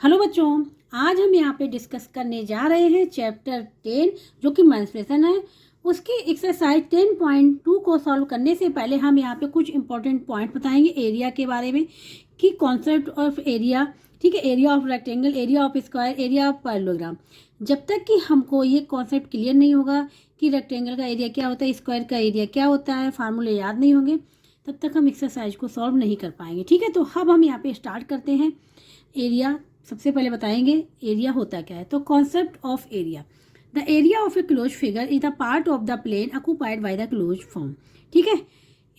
Hello बच्चों, आज हम यहाँ पे डिस्कस करने जा रहे हैं चैप्टर 10 जो कि मेंस्ट्रुएशन है। उसकी एक्सरसाइज 10.2 को सॉल्व करने से पहले हम यहाँ पे कुछ इंपॉर्टेंट पॉइंट बताएंगे एरिया के बारे में कि कॉन्सेप्ट ऑफ एरिया, ठीक है, area of rectangle, area of square, area of parallelogram. जब तक कि हमको ये कॉन्सेप्ट क्लियर नहीं होगा कि रेक्टेंगल का एरिया क्या होता है, स्क्वायर का एरिया क्या होता है, फार्मूले याद नहीं होंगे, तब तक हम एक्सरसाइज को सॉल्व नहीं कर पाएंगे। ठीक है, तो अब हम यहाँ पे स्टार्ट करते हैं। एरिया सबसे पहले बताएंगे एरिया होता क्या है। तो concept of area, the area of a close figure is the part of the plane occupied by the close form. ठीक है,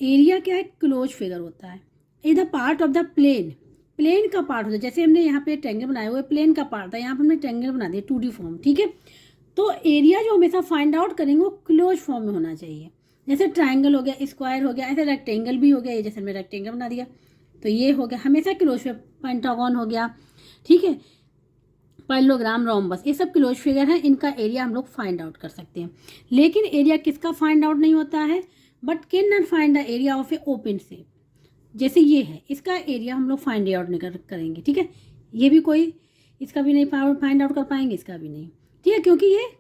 एरिया क्या है, क्लोज फिगर होता है, is the part of the plane, plane का पार्ट होता है। जैसे हमने यहाँ पे ट्रायंगल बनाया हुआ है, प्लेन का पार्ट था, यहाँ पर हमने ट्रायंगल बना दिया 2D फॉर्म। ठीक है, तो एरिया जो हमेशा फाइंड आउट करेंगे वो क्लोज फॉर्म में होना चाहिए। जैसे ट्राइंगल हो गया, स्क्वायर हो गया, ऐसे रेक्टेंगल भी हो गया, ये जैसे हमने रेक्टेंगल बना दिया तो ये हो गया हमेशा क्लोज। पेंटागन हो गया, ठीक है, पैरेललोग्राम, रोम्बस, ये सब क्लोज फिगर है, इनका एरिया हम लोग फाइंड आउट कर सकते हैं। लेकिन एरिया किसका फाइंड आउट नहीं होता है, but can not find the area of A open shape. जैसे ये है, इसका एरिया हम लोग फाइंड आउट नहीं करेंगे। ठीक है, ये भी कोई इसका भी नहीं फाइंड आउट कर पाएंगे, इसका भी नहीं। ठीक है, क्योंकि ये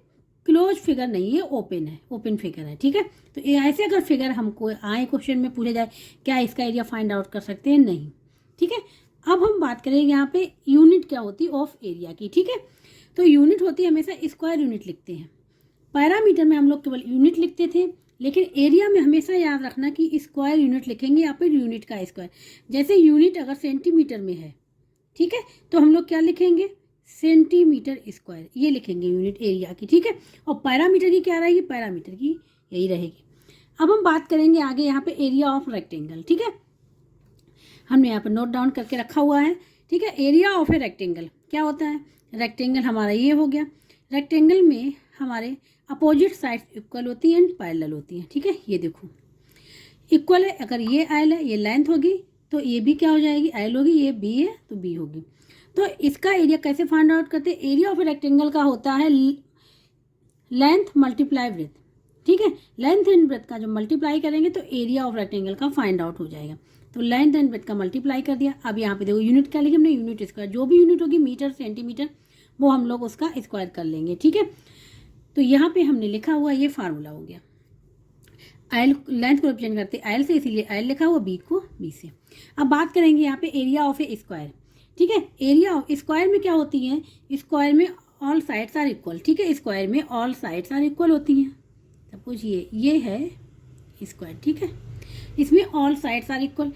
क्लोज फिगर नहीं है, ओपन है, ओपन फिगर है। ठीक है, तो ऐसे अगर फिगर हमको आए क्वेश्चन में पूछे जाए क्या इसका एरिया फाइंड आउट कर सकते हैं, नहीं। ठीक है, अब हम बात करेंगे यहाँ पे यूनिट क्या होती है ऑफ एरिया की। ठीक है, तो यूनिट होती है, हमेशा स्क्वायर यूनिट लिखते हैं। पैरामीटर में हम लोग केवल यूनिट लिखते थे, लेकिन एरिया में हमेशा याद रखना कि स्क्वायर यूनिट लिखेंगे या फिर यूनिट का स्क्वायर। जैसे यूनिट अगर सेंटीमीटर में है, ठीक है, तो हम लोग क्या लिखेंगे, सेंटीमीटर स्क्वायर, ये लिखेंगे यूनिट एरिया की। ठीक है, और पैरामीटर की क्या रहेगी, पैरामीटर की यही रहेगी। अब हम बात करेंगे आगे यहाँ पे एरिया ऑफ रेक्टेंगल। ठीक है, हमने यहाँ पर नोट डाउन करके रखा हुआ है। ठीक है, एरिया ऑफ ए रेक्टेंगल क्या होता है, रेक्टेंगल हमारा ये हो गया। रेक्टेंगल में हमारे अपोजिट साइड्स इक्वल होती हैं एंड पैरेलल होती हैं। ठीक है, ये देखो इक्वल है, अगर ये एल है, ये लेंथ होगी तो ये भी क्या हो जाएगी, एल होगी, ये बी है तो बी होगी। तो इसका एरिया कैसे फाइंड आउट करते हैं, एरिया ऑफ ए रेक्टेंगल का होता है लेंथ मल्टीप्लाई ब्रेथ। ठीक है, लेंथ एंड ब्रेथ का जो मल्टीप्लाई करेंगे तो एरिया ऑफ रेक्टेंगल का फाइंड आउट हो जाएगा। तो लेंथ एंड ब्रेथ का मल्टीप्लाई कर दिया। अब यहाँ पे देखो यूनिट क्या लिखे हमने, यूनिट स्क्वायर, जो भी यूनिट होगी मीटर सेंटीमीटर वो हम लोग उसका स्क्वायर कर लेंगे। ठीक है, तो यहाँ पे हमने लिखा हुआ ये फार्मूला हो गया। एल लेंथ को रिप्रेजेंट करते एल से, इसीलिए एल लिखा हुआ, बी को बी से। अब बात करेंगे यहाँ पे एरिया ऑफ ए स्क्वायर। ठीक है, एरिया ऑफ स्क्वायर में क्या होती है, स्क्वायर में ऑल साइड्स आर इक्वल। ठीक है, स्क्वायर में ऑल साइड्स आर इक्वल होती हैं। सपोज ये है स्क्वायर। ठीक है, इसमें ऑल साइड्स आर इक्वल,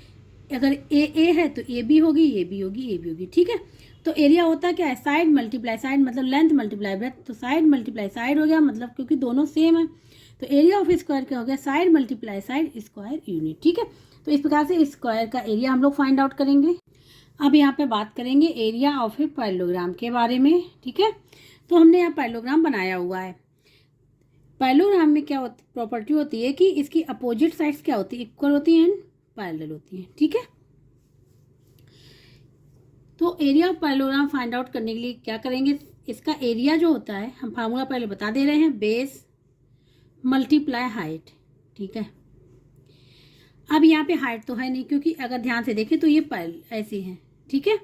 अगर ए है तो ए भी होगी, ये भी होगी, ये भी होगी। ठीक है, तो एरिया होता क्या है, साइड मल्टीप्लाई साइड, मतलब लेंथ मल्टीप्लाई ब्रेथ, तो साइड मल्टीप्लाई साइड हो गया, मतलब क्योंकि दोनों सेम है तो एरिया ऑफ स्क्वायर क्या हो गया, side multiply side square unit. ठीक है, तो इस प्रकार से स्क्वायर का एरिया हम लोग फाइंड आउट करेंगे। अब यहाँ पे बात करेंगे एरिया ऑफ ए पैरेललोग्राम के बारे में। ठीक है, तो हमने यहाँ पैरेललोग्राम बनाया हुआ है। पैरेललोग्राम में क्या प्रॉपर्टी होती है कि इसकी अपोजिट साइड्स क्या होती है, इक्वल होती हैं एंड पैरेलल होती हैं। ठीक है, तो area of parallelogram find out करने के लिए क्या करेंगे, इसका एरिया जो होता है, हम फार्मूला पहले बता दे रहे हैं, बेस मल्टीप्लाई हाइट। ठीक है, अब यहाँ पे हाइट तो है नहीं, क्योंकि अगर ध्यान से देखें तो ये पैरेलल ऐसी है। ठीक है,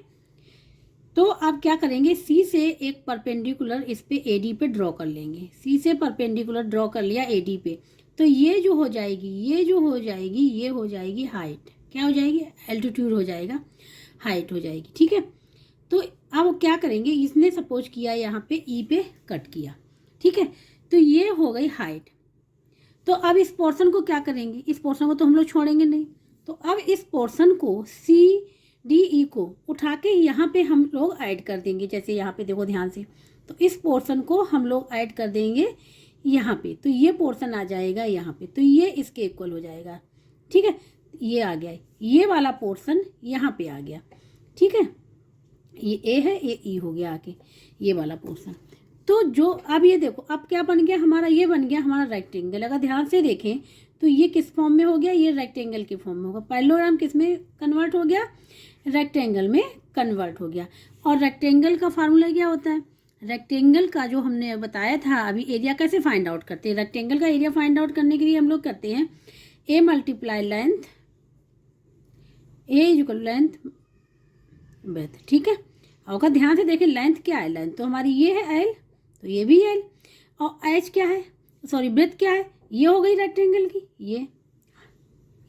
तो अब क्या करेंगे, सी से एक परपेंडिकुलर इस पे एडी पे ड्रॉ कर लेंगे। सी से परपेंडिकुलर ड्रॉ कर लिया एडी पे, तो ये जो हो जाएगी, ये जो हो जाएगी, ये हो जाएगी हाइट। क्या हो जाएगी, एल्टीट्यूड हो जाएगा, हाइट हो जाएगी। ठीक है, तो अब क्या करेंगे, इसने सपोज किया यहाँ पे ई पे कट किया। ठीक है, तो ये हो गई हाइट। तो अब इस पोर्शन को क्या करेंगे, इस पोर्शन को तो हम लोग छोड़ेंगे नहीं, तो अब इस पोर्शन को सी डी ई को उठा के यहाँ पे हम लोग ऐड कर देंगे। जैसे यहाँ पे देखो ध्यान से, तो इस पोर्शन को हम लोग ऐड कर देंगे यहाँ पे, तो ये पोर्शन आ जाएगा यहाँ पे, तो ये इसके इक्वल हो जाएगा। ठीक है, ये आ गया, ये वाला पोर्शन यहाँ पे आ गया। ठीक है, ये ए है, ये ई हो गया आके, ये वाला पोर्शन। तो जो अब ये देखो, अब क्या बन गया हमारा, ये बन गया हमारा रेक्टेंगल। अगर ध्यान से देखें तो ये किस फॉर्म में हो गया, ये रेक्टेंगल के फॉर्म में होगा। पैरेललोग्राम किस में कन्वर्ट हो गया, रेक्टेंगल में कन्वर्ट हो गया। और रेक्टेंगल का फार्मूला क्या होता है, रेक्टेंगल का जो हमने बताया था अभी, एरिया कैसे फाइंड आउट करते हैं, रेक्टेंगल का एरिया फाइंड आउट करने के लिए हम लोग करते हैं A multiply length, A equal length breadth. ठीक है, और अगर ध्यान से देखें लेंथ क्या है, लेंथ तो हमारी ये है एल, तो ये भी एल, और एच क्या है, सॉरी ब्रेथ क्या है, ये हो गई रेक्टेंगल की,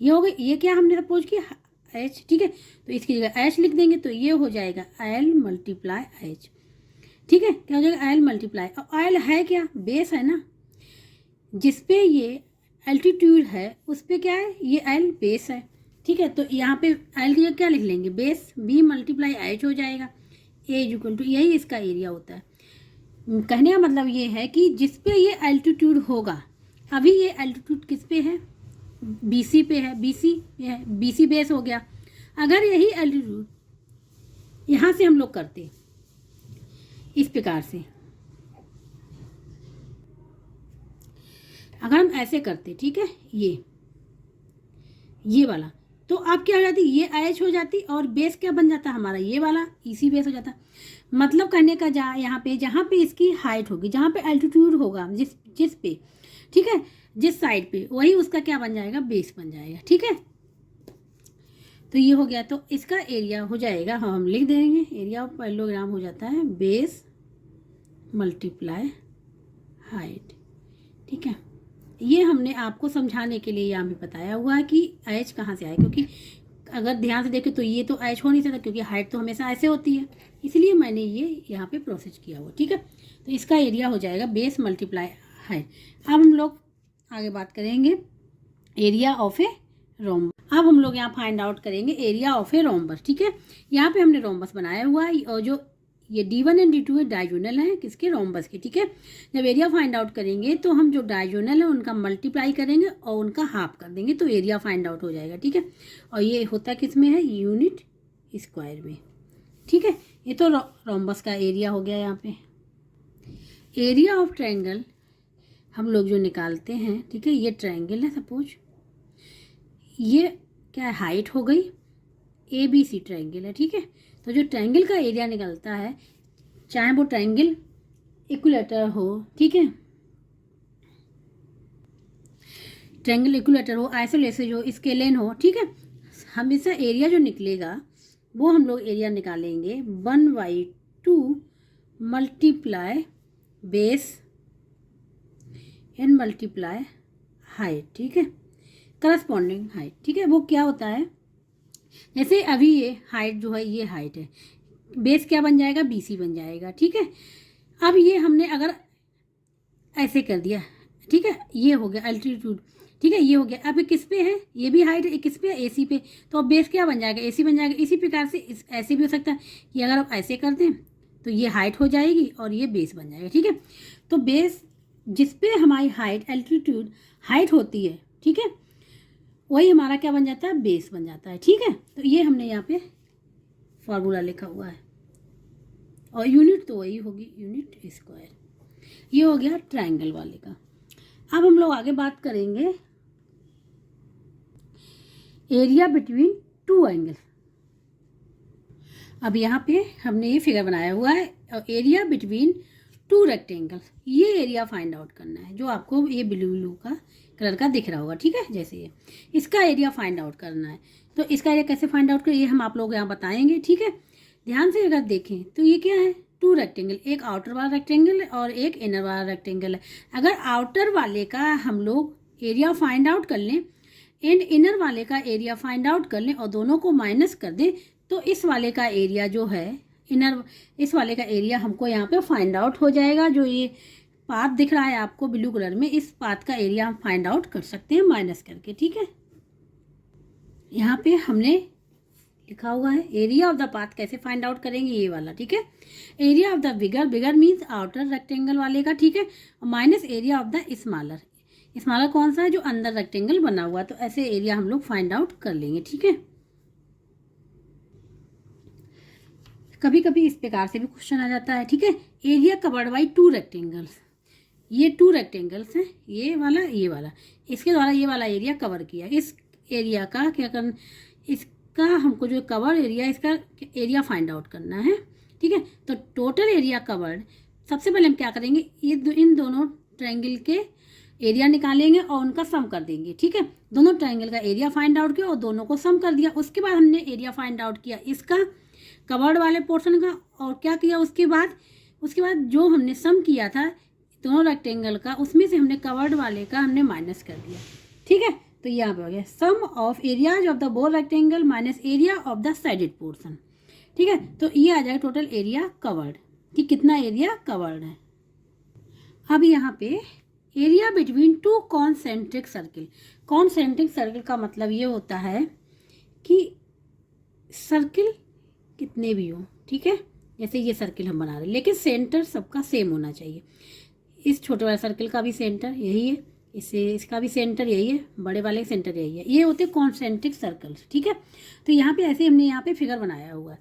ये हो गई, ये क्या हमने सपोज किया एच, ठीक है, तो इसकी जगह एच लिख देंगे, तो ये हो जाएगा एल मल्टीप्लाई एच, ठीक है, क्या हो जाएगा एल मल्टीप्लाई, और एल है क्या, बेस है ना, जिसपे ये एल्टीट्यूड है उस पे क्या है, ये एल बेस है, ठीक है, तो यहाँ पे एल की जगह क्या लिख लेंगे, बेस, बी मल्टीप्लाई एच हो जाएगा, ए इज इक्वल टू, यही इसका एरिया होता है। कहने का मतलब ये है कि जिस पे ये एल्टीट्यूड होगा, अभी ये एल्टीट्यूड किस पे है, बीसी पे है, बीसी पे है, बीसी बेस हो गया, अगर यही एल्टीट्यूड यहाँ से हम लोग करते इस प्रकार से, अगर हम ऐसे करते, ठीक है, ये वाला, तो अब क्या हो जाती, ये एच हो जाती और बेस क्या बन जाता हमारा, ये वाला इसी बेस हो जाता। मतलब कहने का यहाँ पे इसकी हाइट होगी, जहाँ पे एल्टीट्यूड होगा जिस पे, ठीक है, जिस साइड पे, वही उसका क्या बन जाएगा, बेस बन जाएगा, ठीक है। तो ये हो गया, तो इसका एरिया हो जाएगा, हम लिख देंगे, एरिया ऑफ पैरेललोग्राम हो जाता है बेस मल्टीप्लाई हाइट, ठीक है। ये हमने आपको समझाने के लिए यहाँ पे बताया हुआ है कि एच कहाँ से आए, क्योंकि अगर ध्यान से देखें तो ये तो एच हो नहीं सकता, क्योंकि हाइट तो हमेशा ऐसे होती है, इसलिए मैंने ये यहाँ पे प्रोसेस किया हुआ, ठीक है। तो इसका एरिया हो जाएगा बेस मल्टीप्लाई हाइट। अब हम लोग आगे बात करेंगे एरिया ऑफ ए रोम्बस। अब हम लोग यहाँ फाइंड आउट करेंगे एरिया ऑफ ए रोम्बस, ठीक है। यहाँ पे हमने रोम्बस बनाया हुआ है, और जो ये D1 एंड D2 डायगोनल है किसके, रोम्बस के, ठीक है। जब एरिया फाइंड आउट करेंगे तो हम जो डायगोनल है उनका मल्टीप्लाई करेंगे और उनका हाफ कर देंगे, तो एरिया फाइंड आउट हो जाएगा, ठीक है। और ये होता किस में है, यूनिट स्क्वायर में, ठीक है। ये तो रोम्बस का एरिया हो गया। यहाँ पे एरिया ऑफ ट्रायंगल हम लोग जो निकालते हैं, ठीक है, ये ट्रायंगल है सपोज, ये क्या है, हाइट हो गई, ABC ट्रायंगल है, ठीक है। तो जो ट्रायंगल का एरिया निकलता है, चाहे वो ट्रायंगल इक्विलेटरल हो, ठीक है, ट्रायंगल इक्विलेटरल हो, आइसोलेशन हो, स्केलेन हो, ठीक है, हमेशा एरिया जो निकलेगा वो हम लोग एरिया निकालेंगे 1/2 multiply base and multiply height, ठीक है, करस्पॉन्डिंग हाइट, ठीक है। वो क्या होता है, जैसे अभी ये हाइट जो है, ये हाइट है, बेस क्या बन जाएगा, BC बन जाएगा, ठीक है। अब ये हमने अगर ऐसे कर दिया, ठीक है, ये हो गया एल्टीट्यूड, ठीक है, ये हो गया। अब किस पे है, ये भी हाइट है, किस पे है, AC पे, तो अब बेस क्या बन जाएगा, AC बन जाएगा। इसी प्रकार से ऐसे भी हो सकता है कि अगर आप ऐसे कर दें तो ये हाइट हो जाएगी और ये बेस बन जाएगा, ठीक है। तो बेस जिस पे हमारी हाइट, एल्टीट्यूड हाइट होती है, ठीक है, वही हमारा क्या बन जाता है, बेस बन जाता है, ठीक है। तो ये हमने यहाँ पे फार्मूला लिखा हुआ है, और यूनिट तो वही होगी, यूनिट स्क्वायर। ये हो गया ट्रायंगल वाले का। अब हम लोग आगे बात करेंगे एरिया बिटवीन टू एंगल्स। अब यहाँ पे हमने ये फिगर बनाया हुआ है, और एरिया बिटवीन टू रेक्टेंगल्स, ये एरिया फाइंड आउट करना है, जो आपको ये ब्लू का कलर का दिख रहा होगा, ठीक है, जैसे ये इसका एरिया फाइंड आउट करना है। तो इसका एरिया कैसे फाइंड आउट करें, ये हम आप लोग यहाँ बताएंगे, ठीक है। ध्यान से अगर देखें तो ये क्या है, 2 रेक्टेंगल, एक आउटर वाला रेक्टेंगल है और एक इनर वाला रेक्टेंगल है। अगर आउटर वाले का हम लोग एरिया फाइंड आउट कर लें एंड इनर वाले का एरिया फाइंड आउट कर लें और दोनों को माइनस कर दें, तो इस वाले का एरिया जो है इस वाले का एरिया हमको यहाँ पे फाइंड आउट हो जाएगा। जो ये पाथ दिख रहा है आपको ब्लू कलर में, इस पाथ का एरिया हम फाइंड आउट कर सकते हैं माइनस करके, ठीक है। यहाँ पे हमने लिखा हुआ है एरिया ऑफ द पाथ कैसे फाइंड आउट करेंगे, ये वाला, ठीक है। Area of the bigger means outer rectangle वाले का, ठीक है, minus area of the smaller कौन सा है, जो अंदर रेक्टेंगल बना हुआ है। तो ऐसे एरिया हम लोग फाइंड आउट कर लेंगे, ठीक है। कभी कभी इस प्रकार से भी क्वेश्चन आ जाता है, ठीक है। एरिया कवर्ड बाई 2 रेक्टेंगल्स, ये 2 रेक्टेंगल्स हैं, ये वाला, इसके द्वारा ये वाला एरिया कवर किया। इस एरिया का क्या करना, इसका हमको जो कवर एरिया, इसका एरिया फाइंड आउट करना है, ठीक है। तो टोटल एरिया कवर्ड, सबसे पहले हम क्या करेंगे, इन दोनों ट्रायंगल के एरिया निकालेंगे और उनका सम कर देंगे, ठीक है। दोनों ट्राइंगल का एरिया फाइंड आउट किया और दोनों को सम कर दिया। उसके बाद हमने एरिया फाइंड आउट किया इसका कवर्ड वाले पोर्शन का, और क्या किया उसके बाद जो हमने सम किया था दोनों रेक्टेंगल का, उसमें से हमने कवर्ड वाले का हमने माइनस कर दिया। ठीक है, तो यहाँ पे हो गया sum of areas of the both rectangle minus area of the shaded portion. ठीक है, तो ये आ जाएगा टोटल एरिया कवर्ड कि कितना एरिया कवर्ड है। अब यहाँ पे area between two concentric circle. Concentric circle का मतलब ये होता है कि सर्किल कितने भी हो, ठीक है, जैसे ये सर्किल हम बना रहे हैं, लेकिन सेंटर सबका सेम होना चाहिए। इस छोटे वाले सर्किल का भी सेंटर यही है, इसका भी सेंटर यही है, बड़े वाले का सेंटर यही है। ये होते हैं कॉन्सेंट्रिक सर्कल्स। ठीक है, तो यहाँ पे ऐसे हमने यहाँ पे फिगर बनाया हुआ है।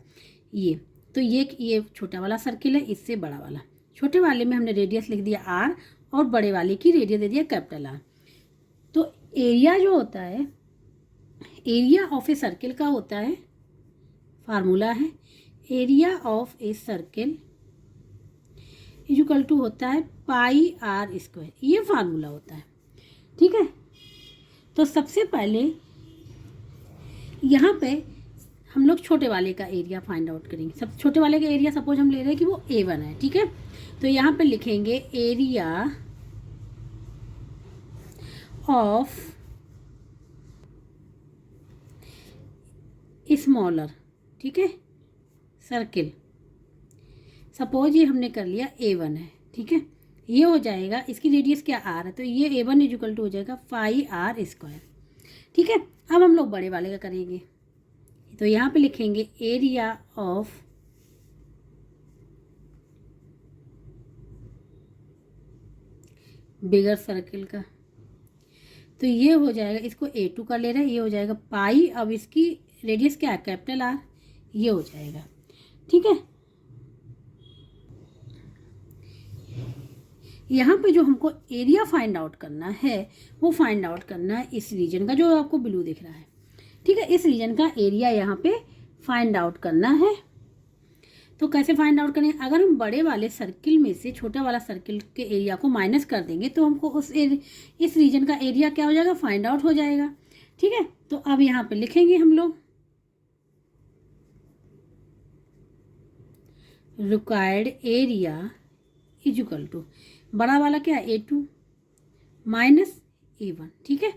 ये तो ये छोटा वाला सर्किल है, इससे बड़ा वाला। छोटे वाले में हमने रेडियस लिख दिया आर और बड़े वाले की रेडियस दे दिया कैपिटल आर। तो एरिया जो होता है, एरिया ऑफ ए सर्किल का होता है, फार्मूला है area of a circle equal to होता है पाई आर स्क्वायर, ये फार्मूला होता है। ठीक है, तो सबसे पहले यहाँ पे हम लोग छोटे वाले का एरिया फाइंड आउट करेंगे। सब छोटे वाले का एरिया सपोज हम ले रहे हैं कि वो A1 है। ठीक है, तो यहाँ पे लिखेंगे एरिया ऑफ स्मॉलर, ठीक है, सर्किल। सपोज ये हमने कर लिया A1 है। ठीक है, ये हो जाएगा, इसकी रेडियस क्या R है, तो ये A1 इक्वल टू हो जाएगा पाई आर स्क्वायर। ठीक है, अब हम लोग बड़े वाले का करेंगे, तो यहाँ पे लिखेंगे एरिया ऑफ बिगर सर्किल का, तो ये हो जाएगा, इसको A2 का ले रहे हैं, ये हो जाएगा पाई, अब इसकी रेडियस क्या है कैपिटल आर, ये हो जाएगा। ठीक है, यहाँ पे जो हमको एरिया फाइंड आउट करना है वो फाइंड आउट करना है इस रीजन का, जो आपको ब्लू दिख रहा है। ठीक है, इस रीजन का एरिया यहाँ पे फाइंड आउट करना है। तो कैसे फाइंड आउट करें, अगर हम बड़े वाले सर्किल में से छोटा वाला सर्किल के एरिया को माइनस कर देंगे तो हमको इस रीजन का एरिया क्या हो जाएगा, फाइंड आउट हो जाएगा। ठीक है, तो अब यहाँ पे लिखेंगे हम लोग required area is equal to बड़ा वाला क्या है A2 माइनस A1। ठीक है,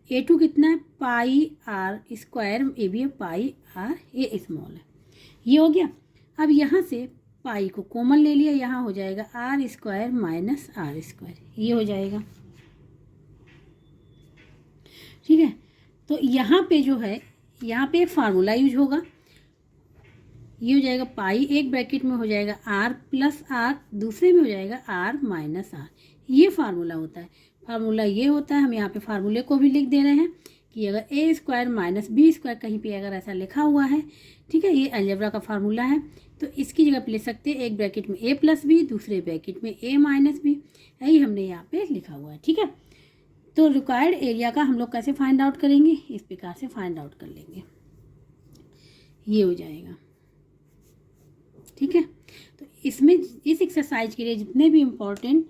A2 कितना है पाई आर स्क्वायर, ए भी है पाई आर, ए स्मॉल है, ये हो गया। अब यहाँ से पाई को कॉमन ले लिया, यहाँ हो जाएगा R square minus R square, ये हो जाएगा। ठीक है, तो यहाँ पे जो है, यहाँ पे एक फार्मूला यूज होगा, ये हो जाएगा पाई, एक ब्रैकेट में हो जाएगा आर प्लस आर, दूसरे में हो जाएगा आर माइनस आर, ये फार्मूला होता है। फार्मूला ये होता है, हम यहाँ पे फार्मूले को भी लिख दे रहे हैं कि अगर ए स्क्वायर माइनस बी स्क्वायर कहीं पे अगर ऐसा लिखा हुआ है, ठीक है, ये अलजेब्रा का फार्मूला है, तो इसकी जगह पे ले सकते हैं एक ब्रैकेट में ए प्लस बी, दूसरे ब्रैकेट में ए माइनस बी, यही हमने यहाँ पे लिखा हुआ है। ठीक है, तो रिक्वायर्ड एरिया का हम लोग कैसे फाइंड आउट करेंगे, इस प्रकार से फाइंड आउट कर लेंगे, ये हो जाएगा। ठीक है, तो इसमें इस एक्सरसाइज के लिए जितने भी इम्पोर्टेंट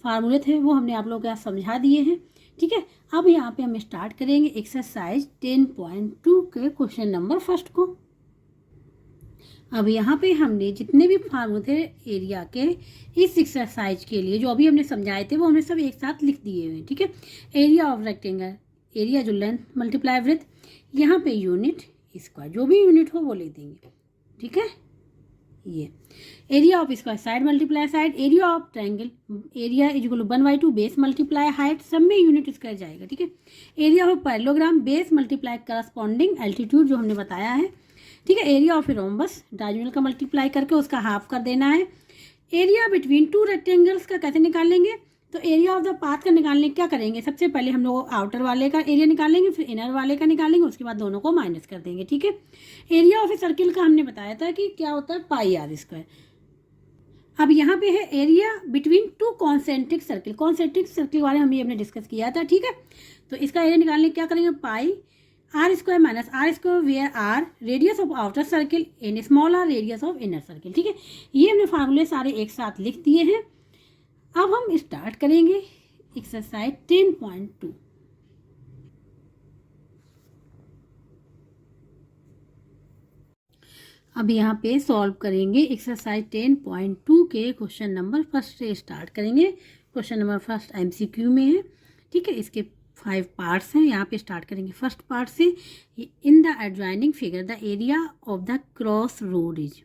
फार्मूले थे वो हमने आप लोगों को समझा दिए हैं। ठीक है, अब यहाँ पे हम स्टार्ट करेंगे एक्सरसाइज 10.2 के क्वेश्चन नंबर फर्स्ट को। अब यहाँ पे हमने जितने भी फार्मूले थे एरिया के इस एक्सरसाइज के लिए जो अभी हमने समझाए थे वो हमने सब एक साथ लिख दिए हुए हैं। ठीक है, एरिया ऑफ रेक्टेंगल, एरिया जो लेंथ मल्टीप्लाई विड्थ, यहाँ पे यूनिट स्क्वायर, जो भी यूनिट हो वो लिख देंगे। ठीक है, ये area of square side multiply side, area of triangle, area is equal to 1/2 base multiply height, सब में यूनिट स्क्वायर जाएगा। ठीक है, area of parallelogram base multiply corresponding altitude जो हमने बताया है। ठीक है, एरिया ऑफ रोम्बस डायगोनल का मल्टीप्लाई करके उसका हाफ कर देना है। एरिया बिटवीन टू रेक्टेंगल्स का कैसे निकालेंगे, तो एरिया ऑफ द पाथ का निकालने क्या करेंगे, सबसे पहले हम लोग आउटर वाले का एरिया निकालेंगे, फिर इनर वाले का निकालेंगे, उसके बाद दोनों को माइनस कर देंगे। ठीक है, एरिया ऑफ ए सर्किल का हमने बताया था कि क्या होता है पाई आर स्क्वायर। अब यहाँ पे है area between two concentric circle, concentric circle वाले हमने डिस्कस किया था। ठीक है, तो इसका एरिया निकालने क्या करेंगे, pi R square minus R square where R radius of outer circle, and small R radius of inner circle. ठीक है, ये हमने फार्मूले सारे एक साथ लिख दिए हैं। अब हम स्टार्ट करेंगे एक्सरसाइज 10.2। अब यहाँ पे सॉल्व करेंगे एक्सरसाइज 10.2 के क्वेश्चन नंबर फर्स्ट से स्टार्ट करेंगे। क्वेश्चन नंबर फर्स्ट MCQ में है, ठीक है। इसके 5 पार्ट्स हैं। यहाँ पे स्टार्ट करेंगे फर्स्ट पार्ट से। In the adjoining figure the area of the cross road is,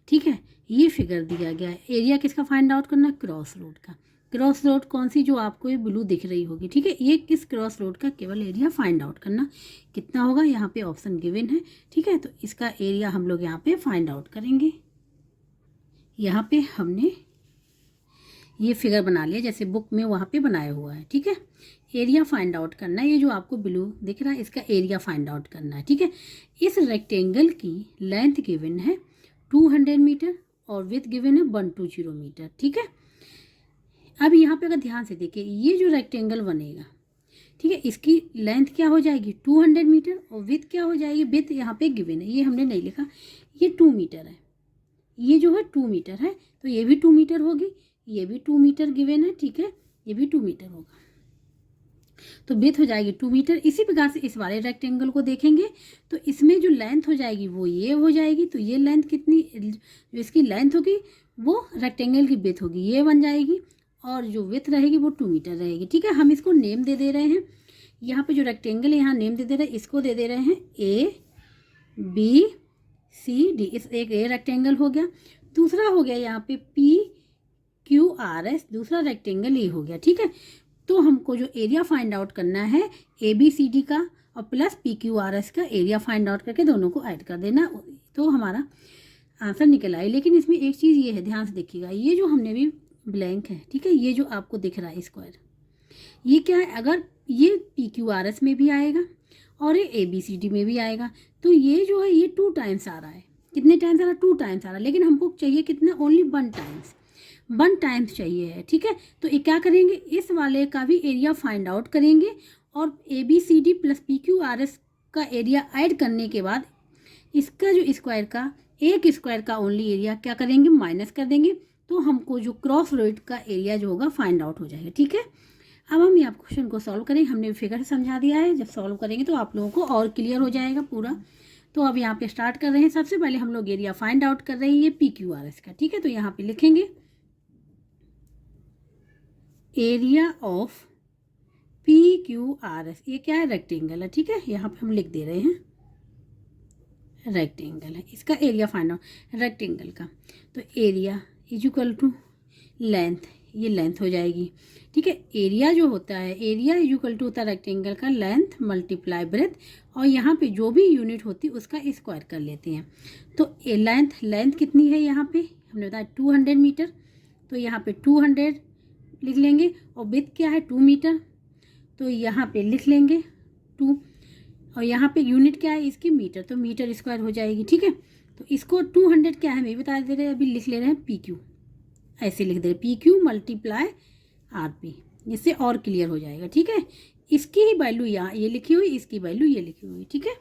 ठीक है। ये फिगर दिया गया है, एरिया किसका फाइंड आउट करना, क्रॉस रोड का। क्रॉस रोड कौन सी, जो आपको ये ब्लू दिख रही होगी, ठीक है। ये किस क्रॉस रोड का केवल एरिया फाइंड आउट करना, कितना होगा, यहाँ पे ऑप्शन गिवन है, ठीक है। तो इसका एरिया हम लोग यहाँ पे फाइंड आउट करेंगे। यहाँ पे हमने ये फिगर बना लिया जैसे बुक में वहाँ पे बनाया हुआ है, ठीक है। एरिया फाइंड आउट करना है, ये जो आपको ब्लू दिख रहा है इसका एरिया फाइंड आउट करना है, ठीक है। इस रेक्टेंगल की लेंथ गिवन है 200 मीटर और विथ गिवन है 120 मीटर, ठीक है। अब यहाँ पे अगर ध्यान से देखिए, ये जो रेक्टेंगल बनेगा, ठीक है, इसकी लेंथ क्या हो जाएगी 200 मीटर और विथ क्या हो जाएगी, विथ यहाँ पे गिवन है, ये हमने नहीं लिखा, ये 2 मीटर है। ये जो है 2 मीटर है, तो ये भी 2 मीटर होगी, ये भी 2 मीटर गिवन है, ठीक है, ये भी 2 मीटर होगा, तो विथ हो जाएगी 2 मीटर। इसी प्रकार से इस वाले रेक्टेंगल को देखेंगे तो इसमें जो लेंथ हो जाएगी वो ये हो जाएगी, तो ये लेंथ कितनी, जो इसकी लेंथ होगी वो रेक्टेंगल की विथ होगी, ये बन जाएगी, और जो विथ रहेगी वो 2 मीटर रहेगी, ठीक है। हम इसको नेम दे दे रहे हैं, यहाँ पे जो रेक्टेंगल है यहाँ नेम दे दे रहे हैं, इसको दे दे रहे हैं ABCD। इस एक ये रेक्टेंगल हो गया, दूसरा हो गया यहाँ पे PQRS, दूसरा रेक्टेंगल ये हो गया, ठीक है। तो हमको जो एरिया फाइंड आउट करना है ABCD का और प्लस PQRS का एरिया फाइंड आउट करके दोनों को ऐड कर देना, तो हमारा आंसर निकल आए। लेकिन इसमें एक चीज़ ये है, ध्यान से देखिएगा, ये जो हमने भी ब्लैंक है, ठीक है, ये जो आपको दिख रहा है स्क्वायर, ये क्या है, अगर ये PQRS में भी आएगा और ये ABCD में भी आएगा, तो ये जो है ये 2 टाइम्स आ रहा है। कितने टाइम्स आ रहा है, 2 टाइम्स आ रहा है, लेकिन हमको चाहिए कितना, ओनली 1 टाइम्स, 1 टाइम्स चाहिए है, ठीक है। तो ये क्या करेंगे, इस वाले का भी एरिया फाइंड आउट करेंगे और ABCD प्लस PQRS का एरिया ऐड करने के बाद इसका जो स्क्वायर का, एक स्क्वायर का ओनली एरिया क्या करेंगे, माइनस कर देंगे, तो हमको जो क्रॉस रोड का एरिया जो होगा फाइंड आउट हो जाएगा, ठीक है। अब हम यहाँ क्वेश्चन को सॉल्व करें, हमने फिगर समझा दिया है, जब सॉल्व करेंगे तो आप लोगों को और क्लियर हो जाएगा पूरा। तो अब यहाँ पे स्टार्ट कर रहे हैं, सबसे पहले हम लोग एरिया फाइंड आउट कर रहे हैं ये PQRS का, ठीक है। तो यहाँ पे लिखेंगे एरिया ऑफ PQRS, ये क्या है, रेक्टेंगल है, ठीक है, यहाँ पे हम लिख दे रहे हैं रेक्टेंगल है, इसका एरिया फाइंड आउट रेक्टेंगल का। तो area is equal to length, ये लेंथ हो जाएगी, ठीक है। एरिया जो होता है, एरिया इज इक्वल टू होता है रेक्टेंगल का लेंथ मल्टीप्लाई ब्रेथ, और यहाँ पे जो भी यूनिट होती है उसका स्क्वायर कर लेते हैं। तो लेंथ कितनी है, यहाँ पे हमने बताया 200 मीटर, तो यहाँ पे 200 लिख लेंगे, और विथ क्या है 2 मीटर, तो यहाँ पे लिख लेंगे 2, और यहाँ पे यूनिट क्या है इसकी, मीटर, तो मीटर स्क्वायर हो जाएगी, ठीक है। तो इसको 200 क्या है मैं बता दे रहे हैं, अभी लिख ले रहे हैं PQ, ऐसे लिख दे रहे PQ मल्टीप्लाई RP, इससे और क्लियर हो जाएगा, ठीक है। इसकी ही वैल्यू यहाँ ये लिखी हुई, इसकी वैल्यू ये लिखी हुई, ठीक है,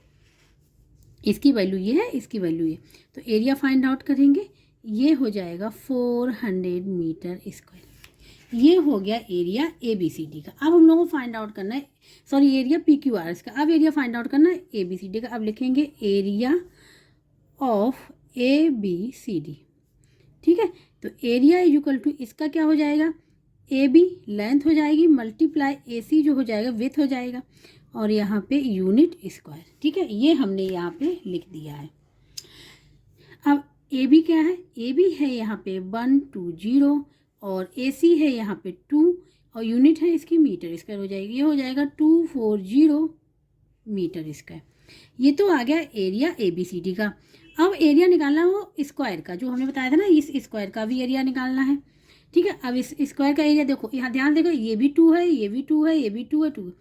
इसकी वैल्यू ये है, इसकी वैल्यू ये। तो एरिया फाइंड आउट करेंगे, ये हो जाएगा 400 मीटर स्क्वायर, ये हो गया एरिया ABCD का। अब हम लोगों को फाइंड आउट करना है, सॉरी एरिया PQRS का, अब एरिया फाइंड आउट करना है ABCD का। अब लिखेंगे एरिया ऑफ ABCD, ठीक है। तो एरिया इज इक्वल टू इसका क्या हो जाएगा, AB लेंथ हो जाएगी मल्टीप्लाई AC जो हो जाएगा विथ हो जाएगा, और यहाँ पे यूनिट स्क्वायर, ठीक है, ये हमने यहाँ पे लिख दिया है। अब AB क्या है, AB है यहाँ पे 120 और AC है यहाँ पे 2, और यूनिट है इसकी मीटर स्क्वायर हो जाएगी, ये हो जाएगा 240 मीटर स्क्वायर। ये तो आ गया एरिया ABCD का। अब एरिया निकालना है वो स्क्वायर का, जो हमने बताया था ना, इस स्क्वायर का भी एरिया निकालना है, ठीक है। अब इस स्क्वायर का एरिया देखो, यहाँ ध्यान देखो, ये भी 2 है, ये भी 2 है, ये भी 2 है, 2,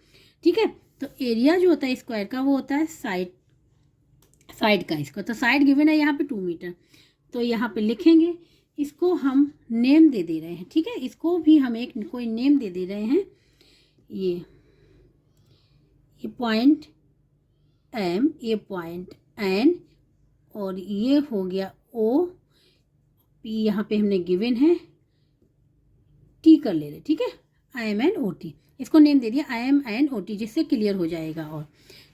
ठीक है। तो एरिया जो होता है स्क्वायर का वो होता है साइड का इसको, तो साइड गिवन है यहाँ पे 2 मीटर, तो यहाँ पे लिखेंगे, इसको हम नेम दे रहे हैं, ठीक है, इसको भी हम एक कोई नेम दे रहे हैं, ये पॉइंट M, ये पॉइंट N, और ये हो गया OP, यहाँ पे हमने गिवन है T कर ले रहे, ठीक है, IMNOT, इसको नेम दे दिया IMNOT, जिससे क्लियर हो जाएगा, और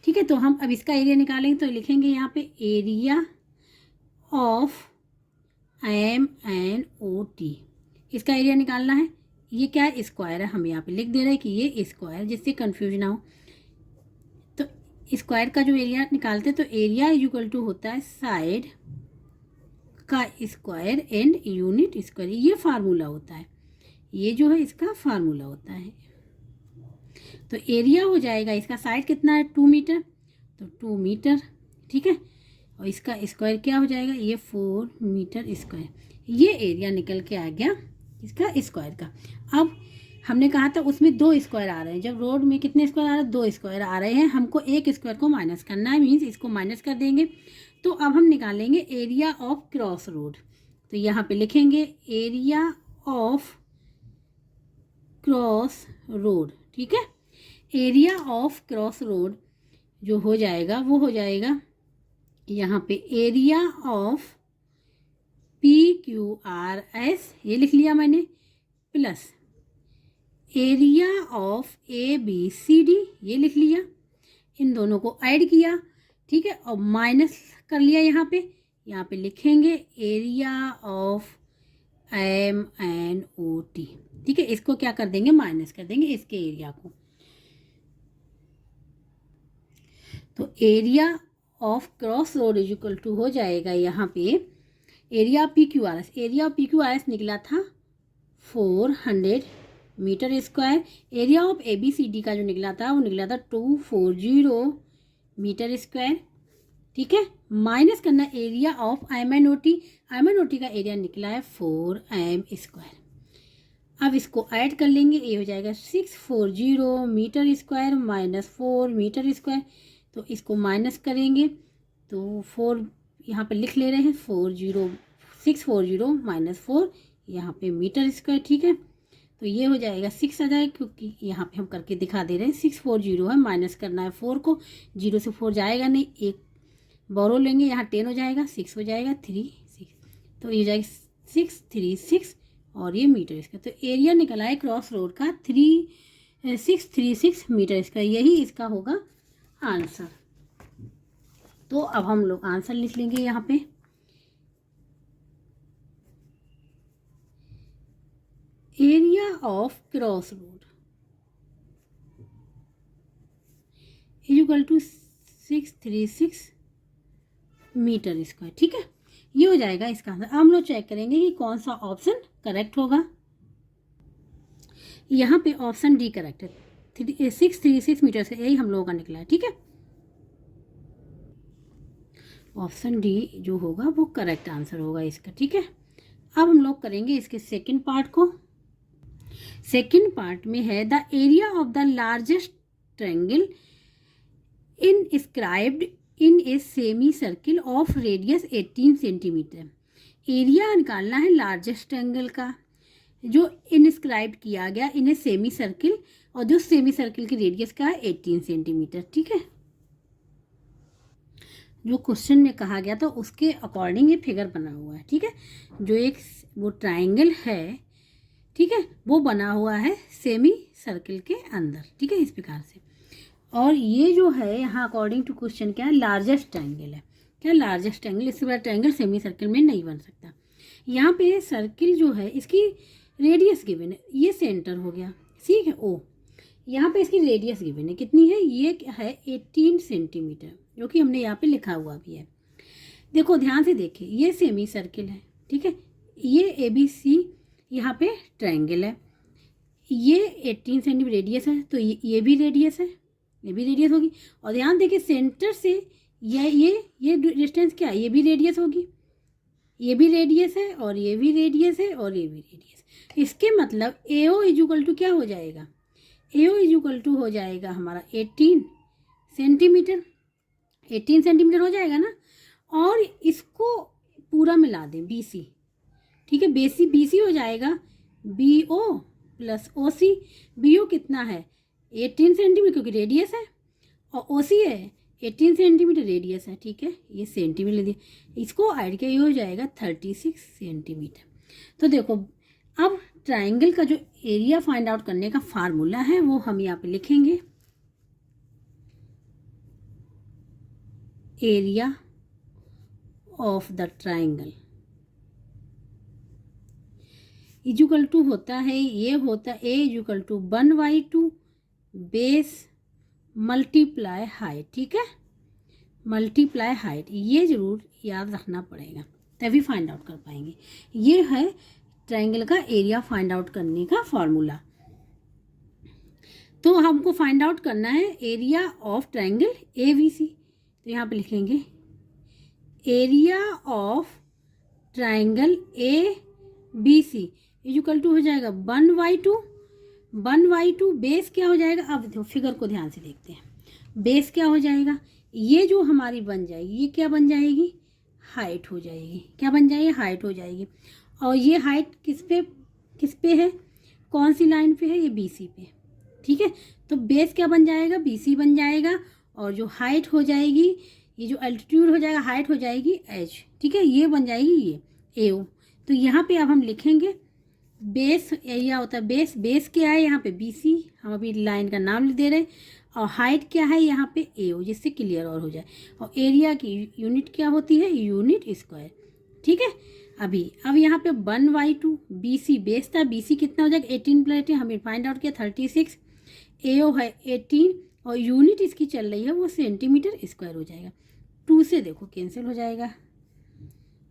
ठीक है। तो हम अब इसका एरिया निकालेंगे, तो लिखेंगे यहाँ पे एरिया ऑफ MNOT, इसका एरिया निकालना है। ये क्या है, स्क्वायर है, हम यहाँ पे लिख दे रहे हैं कि ये स्क्वायर, जिससे कंफ्यूज ना हो। तो स्क्वायर का जो एरिया निकालते हैं तो एरिया इज इक्वल टू होता है साइड का स्क्वायर एंड यूनिट स्क्वायर, ये फार्मूला होता है, ये जो है इसका फार्मूला होता है। तो एरिया हो जाएगा, इसका साइड कितना है 2 मीटर, तो 2 मीटर, ठीक है, और इसका स्क्वायर क्या हो जाएगा, ये 4 मीटर स्क्वायर, ये एरिया निकल के आ गया इसका स्क्वायर का। अब हमने कहा था उसमें 2 स्क्वायर आ रहे हैं, जब रोड में कितने स्क्वायर आ रहे हैं, 2 स्क्वायर आ रहे हैं, हमको एक स्क्वायर को माइनस करना है, मीन्स इसको माइनस कर देंगे। तो अब हम निकालेंगे एरिया ऑफ क्रॉस रोड। तो यहाँ पे लिखेंगे एरिया ऑफ क्रॉस रोड, ठीक है। एरिया ऑफ क्रॉस रोड जो हो जाएगा वो हो जाएगा यहाँ पे एरिया ऑफ PQRS, ये लिख लिया मैंने, प्लस एरिया ऑफ ABCD, ये लिख लिया, इन दोनों को ऐड किया, ठीक है, और माइनस कर लिया। यहाँ पे लिखेंगे एरिया ऑफ MNOT, ठीक है, इसको क्या कर देंगे, माइनस कर देंगे इसके एरिया को। तो area of cross road is equal to हो जाएगा यहाँ पे area PQRS, area of PQRS निकला था 400 metre square, area of ABCD का जो निकला था वो निकला था 240 मीटर स्क्वायर, ठीक है, माइनस करना एरिया ऑफ MNOT, MNOT का एरिया निकला है 4M स्क्वायर। अब इसको ऐड कर लेंगे, ये हो जाएगा 640 metre square minus 4 metre square, तो इसको माइनस करेंगे तो 4 यहाँ पे लिख ले रहे हैं, 640 माइनस 4 यहाँ पे मीटर स्क्वायर, ठीक है, तो ये हो जाएगा 6 आ जाएगा, क्योंकि यहाँ पे हम करके दिखा दे रहे हैं 640 है, माइनस करना है 4 को, 0 से 4 जाएगा नहीं, एक बोरो लेंगे, यहाँ 10 हो जाएगा, 6 हो जाएगा 3 6, तो ये हो जाएगा 636 और ये मीटर स्क्वायर। तो एरिया निकला है क्रॉस रोड का 636 मीटर स्क्वायर, यही इसका होगा आंसर। तो अब हम लोग आंसर लिख लेंगे यहाँ पे, area of cross road is equal to 636 metre square, ठीक है, ये हो जाएगा इसका आंसर। हम लोग चेक करेंगे कि कौन सा ऑप्शन करेक्ट होगा। यहाँ पे ऑप्शन डी करेक्ट है, 636 मीटर से यही हम लोगों का निकला है, ठीक है, ऑप्शन डी जो होगा वो करेक्ट आंसर होगा इसका, ठीक है। अब हम लोग करेंगे इसके सेकंड पार्ट को। सेकंड पार्ट में है the area of the largest triangle inscribed in a semi circle of radius 18 centimetre. Area निकालना है लार्जेस्ट ट्रायंगल का जो इनस्क्राइब किया गया इन ए सेमी सर्किल, और जो सेमी सर्किल की रेडियस का है 18 सेंटीमीटर, ठीक है। जो क्वेश्चन में कहा गया था उसके अकॉर्डिंग ये फिगर बना हुआ है, ठीक है, जो एक वो ट्रायंगल है, ठीक है, वो बना हुआ है सेमी सर्किल के अंदर, ठीक है, इस प्रकार से। और ये जो है यहाँ अकॉर्डिंग टू क्वेश्चन क्या है, लार्जेस्ट ट्रायंगल है, क्या लार्जेस्ट ट्रायंगल, इससे बड़ा ट्रायंगल सेमी सर्किल में नहीं बन सकता। यहाँ पे सर्किल जो है इसकी रेडियस गिवन है, ये सेंटर हो गया, ठीक है, ओ, यहाँ पे इसकी रेडियस गिवन है, कितनी है, ये है 18 सेंटीमीटर, जो कि हमने यहाँ पे लिखा हुआ भी है। देखो ध्यान से देखिए, ये सेमी सर्किल है, ठीक है, ये ABC यहाँ पे ट्रायंगल है, ये 18 सेंटीमीटर रेडियस है, तो ये भी रेडियस है, ये भी रेडियस होगी। और ध्यान देखिए सेंटर से ये डिस्टेंस क्या है, ये भी रेडियस होगी, ये भी रेडियस है, और ये भी रेडियस है, और ये भी रेडियस। इसके मतलब AO इक्वल टू क्या हो जाएगा, AO इक्वल टू हो जाएगा हमारा 18 सेंटीमीटर, 18 सेंटीमीटर हो जाएगा ना। और इसको पूरा मिला दें BC, ठीक है, BC हो जाएगा BO प्लस OC। BO कितना है 18 सेंटीमीटर क्योंकि रेडियस है, और OC है 18 सेंटीमीटर रेडियस है, ठीक है, ये सेंटीमीटर दिया, इसको ऐड किया ये हो जाएगा 36 सेंटीमीटर। तो देखो अब ट्रायंगल का जो एरिया फाइंड आउट करने का फार्मूला है वो हम यहाँ पे लिखेंगे, area of the triangle equal to होता है, ये होता है A equal to 1/2 base multiply height, ठीक है, मल्टीप्लाई हाइट, ये ज़रूर याद रखना पड़ेगा तभी फाइंड आउट कर पाएंगे। ये है ट्राइंगल का एरिया फाइंड आउट करने का फॉर्मूला। तो हमको फाइंड आउट करना है एरिया ऑफ ट्राइंगल ABC। तो यहाँ पे लिखेंगे area of triangle ABC equal to हो जाएगा 1/2। 1/2 बेस क्या हो जाएगा, अब देखो फिगर को ध्यान से देखते हैं। बेस क्या हो जाएगा, ये जो हमारी बन जाएगी ये क्या बन जाएगी, हाइट हो जाएगी। क्या बन जाएगी, हाइट हो जाएगी। और ये हाइट किस पे है, कौन सी लाइन पे है, ये BC पे, ठीक है। तो बेस क्या बन जाएगा, BC बन जाएगा। और जो हाइट हो जाएगी, ये जो एल्टीट्यूड हो जाएगा, हाइट हो जाएगी H, ठीक है, ये बन जाएगी ये AO। तो यहाँ पे अब हम लिखेंगे बेस एरिया होता है बेस क्या है यहाँ पे BC, हम अभी लाइन का नाम दे रहे हैं। और हाइट क्या है यहाँ पे AO, जिससे क्लियर और हो जाए। और एरिया की यूनिट क्या होती है, यूनिट स्क्वायर, ठीक है। अब यहाँ पे 1/2 BC बेस था, BC कितना हो जाएगा 18 प्लेट है, हमें फाइंड आउट किया 36, AO है 18 और यूनिट इसकी चल रही है वो सेंटीमीटर स्क्वायर हो जाएगा। 2 से देखो कैंसिल हो जाएगा,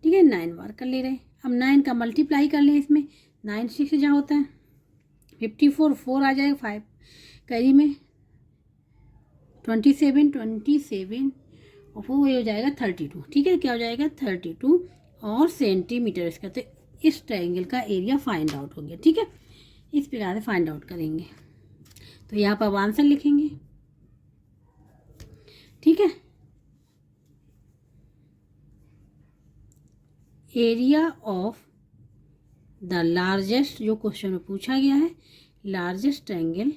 ठीक है। 9 बार कर ले रहे हैं। अब 9 का मल्टीप्लाई कर लें इसमें, 9 6 जहाँ होता है 54, 4 आ जाएगा 5 कैरी में 27 और वो हो जाएगा 32, ठीक है। क्या हो जाएगा 32 और सेंटीमीटर इसका। तो इस ट्रायंगल का एरिया फाइंड आउट हो गया, ठीक है। इस प्रकार से फाइंड आउट करेंगे। तो यहाँ पर आंसर लिखेंगे, ठीक है। एरिया ऑफ द लार्जेस्ट, जो क्वेश्चन में पूछा गया है, largest triangle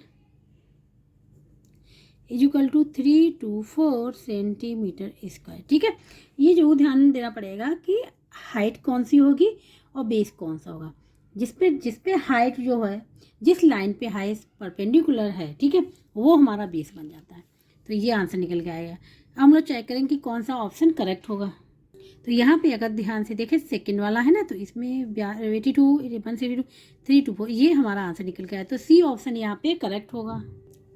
equal to 3 to 4 centimetre square, ठीक है। ये जो ध्यान देना पड़ेगा कि हाइट कौन सी होगी और बेस कौन सा होगा। जिस पे हाइट जो है, जिस लाइन पे हाइट परपेंडिकुलर है, ठीक है, वो हमारा बेस बन जाता है। तो ये आंसर निकल के आएगा। अब हम लोग चेक करेंगे कि कौन सा ऑप्शन करेक्ट होगा। तो यहाँ पे अगर ध्यान से देखें सेकंड वाला है ना, तो इसमें 82, 172, 3 to 4 ये हमारा आंसर निकल के आया। तो C ऑप्शन यहाँ पे करेक्ट होगा।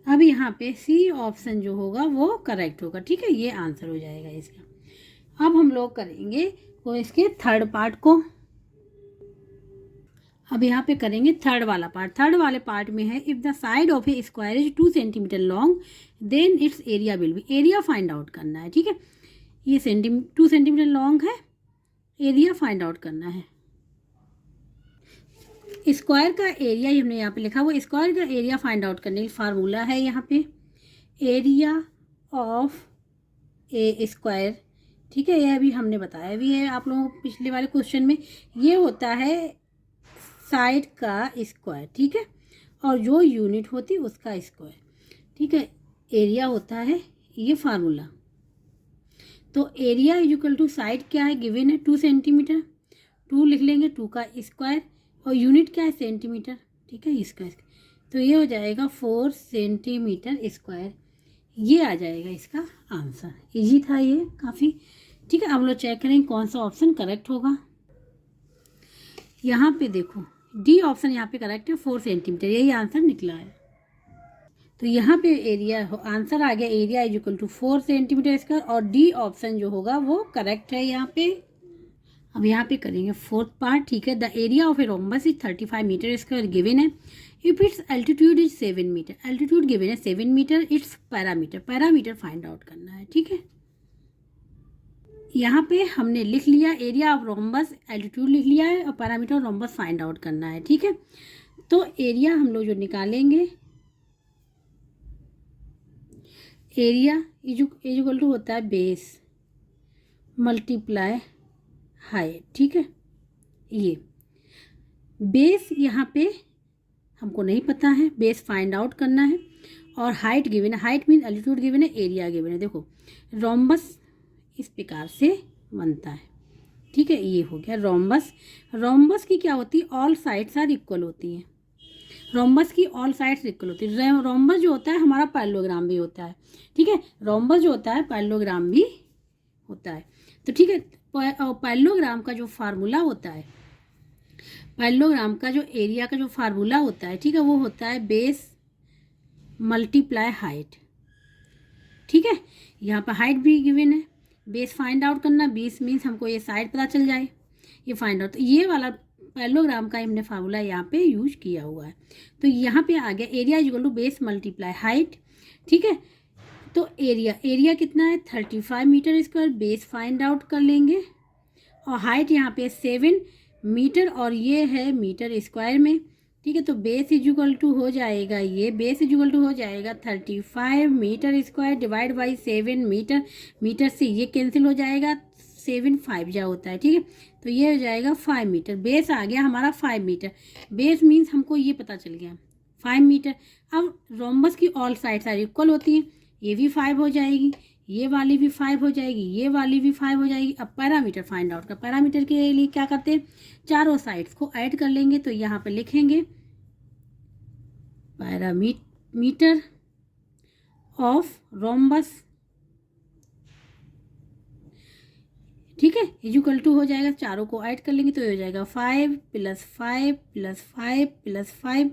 अब यहाँ पे C ऑप्शन जो होगा वो करेक्ट होगा, ठीक है, ये आंसर हो जाएगा इसका। अब हम लोग करेंगे वो इसके थर्ड पार्ट को। अब यहाँ पे करेंगे थर्ड वाला पार्ट। थर्ड वाले पार्ट में है if the side of a square is 2 centimetre long then its area will be, area find out करना है, ठीक है। ये 2 सेंटीमीटर लॉन्ग है, एरिया फाइंड आउट करना है। स्क्वायर का एरिया हमने यहाँ पे लिखा, वो स्क्वायर का एरिया फाइंड आउट करने की फार्मूला है यहाँ पे एरिया ऑफ ए स्क्वायर, ठीक है। ये अभी हमने बताया भी है आप लोगों को पिछले वाले क्वेश्चन में। ये होता है साइड का स्क्वायर, ठीक है, और जो यूनिट होती है उसका स्क्वायर, ठीक है। एरिया होता है ये फार्मूला। तो एरिया इक्वल टू साइड क्या है, गिवन है 2 सेंटीमीटर, 2 लिख लेंगे, 2 का स्क्वायर, और यूनिट क्या है सेंटीमीटर, ठीक है, स्क्वायर। तो ये हो जाएगा 4 सेंटीमीटर स्क्वायर। ये आ जाएगा इसका आंसर। इजी था ये काफ़ी, ठीक है। अब लोग चेक करेंगे कौन सा ऑप्शन करेक्ट होगा। यहाँ पे देखो डी ऑप्शन यहाँ पे करेक्ट है, 4 सेंटीमीटर, यही आंसर निकला है। तो यहाँ पे एरिया आंसर आ गया, area is equal to 4 centimetre square, और डी ऑप्शन जो होगा वो करेक्ट है यहाँ पे। अब यहाँ पे करेंगे फोर्थ पार्ट, ठीक है। The area of a rhombus is 35 metre square given है if its altitude is 7 metre, altitude given है 7 metre, its parameter find out करना है, ठीक है। यहाँ पे हमने लिख लिया एरिया ऑफ रोम्बस, एल्टीट्यूड लिख लिया है, और पैरामीटर रोम्बस फाइंड आउट करना है, ठीक है। तो एरिया हम लोग जो निकालेंगे, एरिया इक्वल टू होता है बेस मल्टीप्लाई हाइट, ठीक है। ये बेस यहाँ पे हमको नहीं पता है, बेस फाइंड आउट करना है, और हाइट गिवन है, हाइट मीन एल्टीट्यूड गिवन है, एरिया गिवन है। देखो रोम्बस इस प्रकार से बनता है, ठीक है। ये हो गया रोम्बस। रोम्बस की क्या होती है, ऑल साइड्स आर इक्वल होती हैं। रोम्बस की ऑल साइड्स इक्वल होती है। रोम्बस जो होता है हमारा पैरेललोग्राम भी होता है, ठीक है। रोम्बस जो होता है पैरेललोग्राम भी होता है। तो ठीक है, पैरेललोग्राम का जो फार्मूला होता है, पैरेललोग्राम का जो एरिया का जो फार्मूला होता है, ठीक है, वो होता है बेस मल्टीप्लाई हाइट। ठीक है, यहाँ पर हाइट भी गिवन है, बेस फाइंड आउट करना, बेस मीन्स हमको ये साइड पता चल जाए, ये फाइंड आउट, तो ये वाला पैरेललोग्राम का हमने फार्मूला यहाँ पे यूज किया हुआ है। तो यहाँ पे आ गया area equal to base multiply height. ठीक है, तो एरिया कितना है 35 metre square, base find out कर लेंगे, और हाइट यहाँ पे 7 मीटर और ये है मीटर स्क्वायर में। ठीक है, तो बेस इक्वल टू हो जाएगा, ये बेस इक्वल टू हो जाएगा 35 metre square divide by 7 metre, metre से ये कैंसिल हो जाएगा, 7 5 जा होता है। ठीक है, तो ये हो जाएगा 5 मीटर, बेस आ गया हमारा 5 मीटर, बेस मीन्स हमको ये पता चल गया 5 मीटर। अब रोम्बस की ऑल साइड्स आर इक्वल होती हैं, ये भी 5 हो जाएगी, ये वाली भी 5 हो जाएगी, ये वाली भी 5 हो जाएगी। अब पैरामीटर फाइंड आउट कर, पैरामीटर के लिए क्या करते हैं, चारों साइड्स को ऐड कर लेंगे, तो यहाँ पे लिखेंगे पैरामीटर ऑफ रोम्बस। ठीक है, इक्वल टू हो जाएगा, चारों को ऐड कर लेंगे तो ये हो जाएगा 5 + 5 + 5 + 5,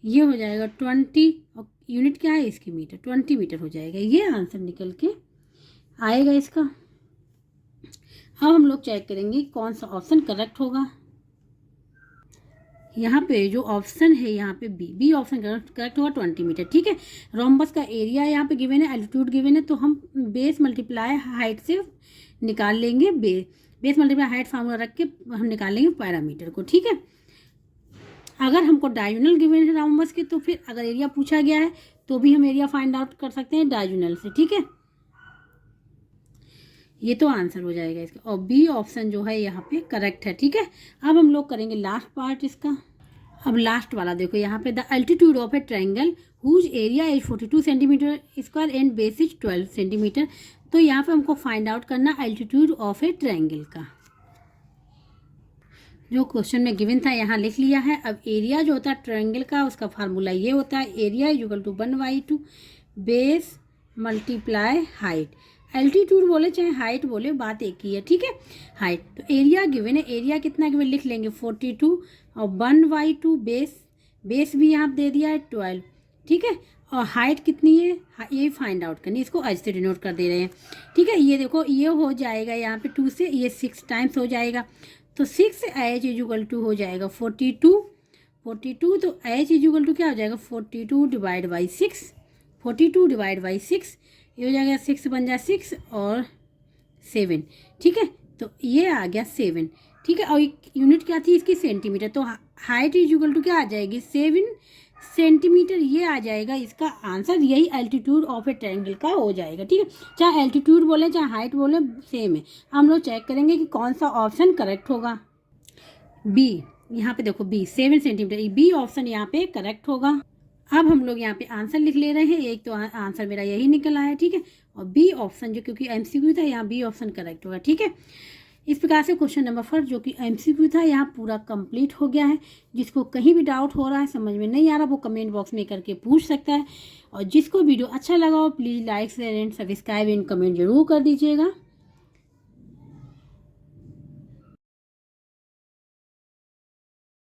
ये हो जाएगा 20, और यूनिट क्या है इसकी मीटर, 20 मीटर हो जाएगा। ये आंसर निकल के आएगा इसका। अब हम लोग चेक करेंगे कौन सा ऑप्शन करेक्ट होगा। यहाँ पे जो ऑप्शन है, यहाँ पे बी ऑप्शन करेक्ट होगा 20 मीटर। ठीक है, रोम्बस का एरिया यहाँ पे गिवन है, एल्टीट्यूड गिवन है, तो हम बेस मल्टीप्लाई हाइट से निकाल लेंगे, बेस मल्टीप्लाई हाइट फार्मूला रख के हम निकाल लेंगे पैरामीटर को। ठीक है, अगर हमको डायगोनल गिवन है रोम्बस के, तो फिर अगर एरिया पूछा गया है तो भी हम एरिया फाइंड आउट कर सकते हैं डायगोनल से। ठीक है, ये तो आंसर हो जाएगा इसका, और बी ऑप्शन जो है यहाँ पे करेक्ट है। ठीक है, अब हम लोग करेंगे लास्ट पार्ट इसका। अब लास्ट वाला देखो, यहाँ पे the altitude of a triangle whose area is 42 centimetre square and base is 12 centimetre. तो यहाँ पे हमको फाइंड आउट करना अल्टीट्यूड ऑफ ए ट्रायंगल का, जो क्वेश्चन में गिवन था यहाँ लिख लिया है। अब एरिया जो होता है ट्रायंगल का, उसका फार्मूला ये होता है, area equal to 1/2 base multiply height. Altitude बोले चाहे हाइट बोले, बात एक ही है। ठीक है, हाइट, तो एरिया गिवन है, एरिया कितना गिवन लिख लेंगे 42, और 1/2 बेस भी यहाँ दे दिया है 12। ठीक है, और हाइट कितनी है ये फाइंड आउट करनी, इसको आज से डिनोट कर दे रहे हैं। ठीक है, ये देखो ये हो जाएगा यहाँ पे 2 से ये 6 टाइम्स हो जाएगा, तो 6 H इक्वल टू हो जाएगा 42, तो H इक्वल टू क्या हो जाएगा 42 डिवाइड बाई 6, 42 डिवाइड बाई 6, ये हो जाएगा 6 बन जाए 6 और 7। ठीक है, तो ये आ गया 7। ठीक है, और यूनिट क्या थी इसकी सेंटीमीटर, तो हाइट इक्वल टू क्या आ जाएगी 7 सेंटीमीटर, ये आ जाएगा इसका आंसर। यही एल्टीट्यूड ऑफ ए ट्रायंगल का हो जाएगा। ठीक है, चाहे एल्टीट्यूड बोले चाहे हाइट बोले सेम है। हम लोग चेक करेंगे कि कौन सा ऑप्शन करेक्ट होगा। बी, यहाँ पे देखो बी 7 सेंटीमीटर, बी ऑप्शन यहाँ पे करेक्ट होगा। अब हम लोग यहाँ पे आंसर लिख ले रहे हैं, एक तो आंसर मेरा यही निकल आया। ठीक है, और बी ऑप्शन जो क्योंकि एमसीक्यू था, यहाँ बी ऑप्शन करेक्ट होगा। ठीक है, इस प्रकार से क्वेश्चन नंबर 4 जो कि एमसीक्यू था यहाँ पूरा कंप्लीट हो गया है। जिसको कहीं भी डाउट हो रहा है, समझ में नहीं आ रहा, वो कमेंट बॉक्स में करके पूछ सकता है। और जिसको वीडियो अच्छा लगा हो please like share and subscribe and comment जरूर कर दीजिएगा।